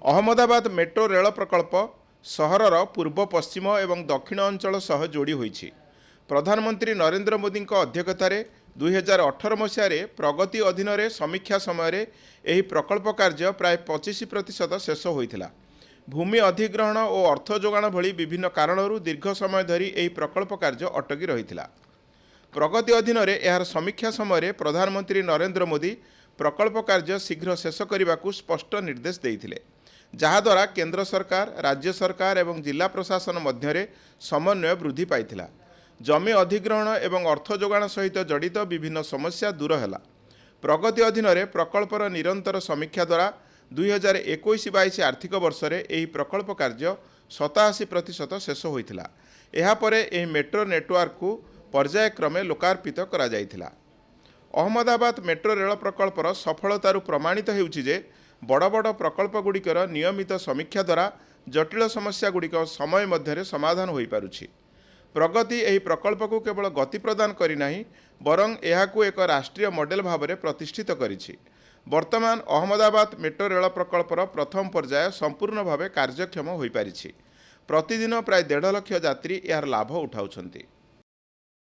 Ahmedabad metro rail प्रकल्प सहरर पूर्व पश्चिम एवं दक्षिण अंचल सह जोड़ी होईछि। प्रधानमंत्री नरेंद्र मोदी अध्यक्षतार 2018 मसीह प्रगति अधीन समीक्षा समय यह प्रकल्प कार्य प्राय 25% शेष होता। भूमि अधिग्रहण और अर्थ जोगाण भली विभिन्न कारणरू दीर्घ समय धरी यह प्रकल्प कार्य अटकी रही। प्रगति अधीन यार समीक्षा समय प्रधानमंत्री नरेंद्र मोदी प्रकल्प कार्य शीघ्र शेष करने को स्पष्ट निर्देश देते, जहाद्वारा केंद्र सरकार, राज्य सरकार एवं जिला प्रशासन मध्य समन्वय वृद्धि पाइथिला। जमी अधिग्रहण एवं अर्थ जोगाण सहित जड़ित विभिन्न समस्या दूर है। प्रगति अधीन प्रकल्पर निरंतर समीक्षा द्वारा 2021-22 आर्थिक वर्ष में यह प्रकल्प कार्य 87% शेष होता। यापर यह मेट्रो नेटवर्क को पर्यायक्रमे लोकार्पित करा जायथिला। अहमदाबाद मेट्रो रेल प्रकल्पर सफलतारू प्रमाणित हेउछि जे बड़ बड़ प्रकल्पगुड़िकर नियमित समीक्षा द्वारा जटिल समस्यागुड़िक समय मध्य समाधान हो पारुछि। प्रगति यह प्रकल्प को केवल गति प्रदान करिनाही बरं एहाकू एक राष्ट्रीय मॉडल भाव में प्रतिष्ठित करिछि। वर्तमान अहमदाबाद मेट्रो रेल प्रकल्पर प्रथम पर्याय संपूर्ण भाव कार्यक्षम हो पारिछि। प्रतिदिन प्राय 1.5 लाख यात्री यार लाभ उठाउछन्ति।